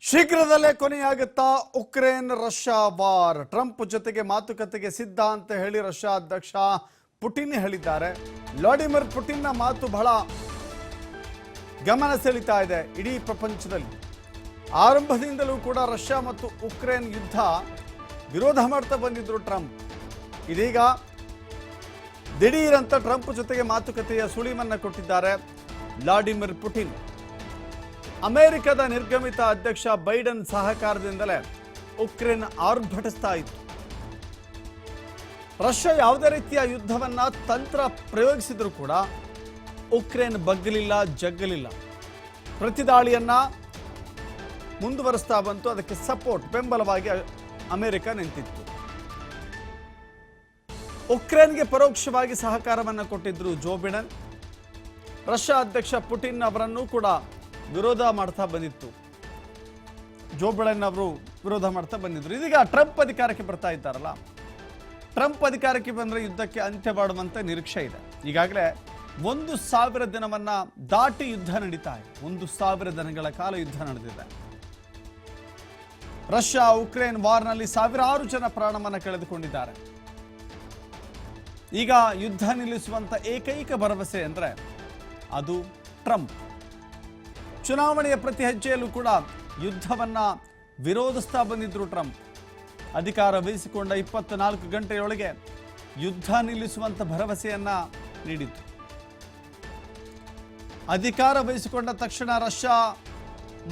ಶೀಘ್ರದಲ್ಲೇ ಕೊನೆಯಾಗುತ್ತಾ Ukraine Russia war. Trump ಜೊತೆಗೆ ಮಾತುಕತೆಗೆ ಸಿದ್ಧ ಅಂತ ಹೇಳಿ ರಷ್ಯಾ ಅಧ್ಯಕ್ಷ ಪುಟಿನ್ ಹೇಳಿದ್ದಾರೆ. ವ್ಲಾಡಿಮಿರ್ ಪುಟಿನ್ನ ಮಾತು ಬಹಳ ಗಮನ ಸೆಳೀತಾ ಇದೆ ಇಡೀ ಪ್ರಪಂಚದಲ್ಲಿ. ಆರಂಭದಿಂದಲೂ ಕೂಡ ರಷ್ಯಾ ಮತ್ತು ಉಕ್ರೇನ್ ಯುದ್ಧ ವಿರೋಧ ಮಾಡ್ತಾ ಬಂದಿದ್ರು ಟ್ರಂಪ್. ಇದೀಗ ದಿಢೀರಂತ ಟ್ರಂಪ್ ಜೊತೆಗೆ ಮಾತುಕತೆಯ ಸುಳಿವನ್ನ ಕೊಟ್ಟಿದ್ದಾರೆ ವ್ಲಾಡಿಮಿರ್ ಪುಟಿನ್. ಅಮೆರಿಕದ ನಿರ್ಗಮಿತ ಅಧ್ಯಕ್ಷ ಬೈಡನ್ ಸಹಕಾರದಿಂದಲೇ ಉಕ್ರೇನ್ ಆರ್ಭಟಿಸ್ತಾ ಇತ್ತು. ರಷ್ಯಾ ಯಾವುದೇ ರೀತಿಯ ಯುದ್ಧವನ್ನ ತಂತ್ರ ಪ್ರಯೋಗಿಸಿದ್ರು ಕೂಡ ಉಕ್ರೇನ್ ಬಗ್ಗಲಿಲ್ಲ, ಜಗ್ಗಲಿಲ್ಲ. ಪ್ರತಿದಾಳಿಯನ್ನ ಮುಂದುವರಿಸ್ತಾ ಬಂತು. ಅದಕ್ಕೆ ಸಪೋರ್ಟ್, ಬೆಂಬಲವಾಗಿ ಅಮೆರಿಕ ನಿಂತಿತ್ತು. ಉಕ್ರೇನ್ಗೆ ಪರೋಕ್ಷವಾಗಿ ಸಹಕಾರವನ್ನು ಕೊಟ್ಟಿದ್ರು ಜೋ ಬಿಡೆನ್. ರಷ್ಯಾ ಅಧ್ಯಕ್ಷ ಪುಟಿನ್ ಅವರನ್ನು ಕೂಡ ವಿರೋಧ ಮಾಡ್ತಾ ಬಂದಿತ್ತು. ಜೋ ಬಿಡೆನ್ ಅವರು ವಿರೋಧ ಮಾಡ್ತಾ ಬಂದಿದ್ರು. ಇದೀಗ ಟ್ರಂಪ್ ಅಧಿಕಾರಕ್ಕೆ ಬರ್ತಾ ಇದ್ದಾರಲ್ಲ, ಟ್ರಂಪ್ ಅಧಿಕಾರಕ್ಕೆ ಬಂದರೆ ಯುದ್ಧಕ್ಕೆ ಅಂತ್ಯ ಮಾಡುವಂತ ನಿರೀಕ್ಷೆ ಇದೆ. ಈಗಾಗಲೇ 1,000 ದಿನವನ್ನ ದಾಟಿ ಯುದ್ಧ ನಡೀತಾ ಇದೆ. 1,000 ದಿನಗಳ ಕಾಲ ಯುದ್ಧ ನಡೆದಿದೆ. ರಷ್ಯಾ ಉಕ್ರೇನ್ ವಾರ್ನಲ್ಲಿ ಸಾವಿರಾರು ಜನ ಪ್ರಾಣವನ್ನು ಕಳೆದುಕೊಂಡಿದ್ದಾರೆ. ಈಗ ಯುದ್ಧ ನಿಲ್ಲಿಸುವಂತ ಏಕೈಕ ಭರವಸೆ ಅಂದ್ರೆ ಅದು ಟ್ರಂಪ್. ಚುನಾವಣೆಯ ಪ್ರತಿ ಹೆಜ್ಜೆಯಲ್ಲೂ ಕೂಡ ಯುದ್ಧವನ್ನ ವಿರೋಧಿಸ್ತಾ ಬಂದಿದ್ರು ಟ್ರಂಪ್. ಅಧಿಕಾರ ವಹಿಸಿಕೊಂಡ 24 ಗಂಟೆಯೊಳಗೆ ಯುದ್ಧ ನಿಲ್ಲಿಸುವಂತ ಭರವಸೆಯನ್ನ ನೀಡಿತು. ಅಧಿಕಾರ ವಹಿಸಿಕೊಂಡ ತಕ್ಷಣ ರಷ್ಯಾದ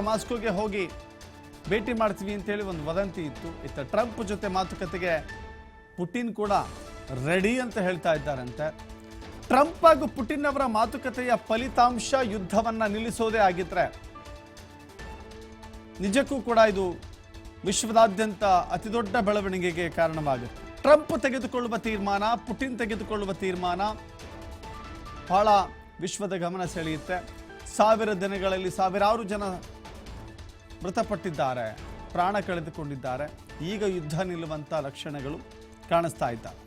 ಮಾಸ್ಕೋಗೆ ಹೋಗಿ ಭೇಟಿ ಮಾಡ್ತೀವಿ ಅಂತೇಳಿ ಒಂದು ವದಂತಿ ಇತ್ತು. ಇತ್ತ ಟ್ರಂಪ್ ಜೊತೆ ಮಾತುಕತೆಗೆ ಪುಟಿನ್ ಕೂಡ ರೆಡಿ ಅಂತ ಹೇಳ್ತಾ ಇದ್ದಾರಂತೆ. ಟ್ರಂಪ್ ಹಾಗೂ ಪುಟಿನ್ ಅವರ ಮಾತುಕತೆಯ ಫಲಿತಾಂಶ ಯುದ್ಧವನ್ನ ನಿಲ್ಲಿಸೋದೇ ಆಗಿದ್ರೆ ನಿಜಕ್ಕೂ ಕೂಡ ಇದು ವಿಶ್ವದಾದ್ಯಂತ ಅತಿದೊಡ್ಡ ಬೆಳವಣಿಗೆಗೆ ಕಾರಣವಾಗುತ್ತೆ. ಟ್ರಂಪ್ ತೆಗೆದುಕೊಳ್ಳುವ ತೀರ್ಮಾನ, ಪುಟಿನ್ ತೆಗೆದುಕೊಳ್ಳುವ ತೀರ್ಮಾನ ಬಹಳ ವಿಶ್ವದ ಗಮನ ಸೆಳೆಯುತ್ತೆ. 1000 ದಿನಗಳಲ್ಲಿ ಸಾವಿರಾರು ಜನ ಮೃತಪಟ್ಟಿದ್ದಾರೆ, ಪ್ರಾಣ ಕಳೆದುಕೊಂಡಿದ್ದಾರೆ. ಈಗ ಯುದ್ಧ ನಿಲ್ಲುವಂತ ಲಕ್ಷಣಗಳು ಕಾಣಿಸ್ತಾ ಇದ್ದಾವೆ.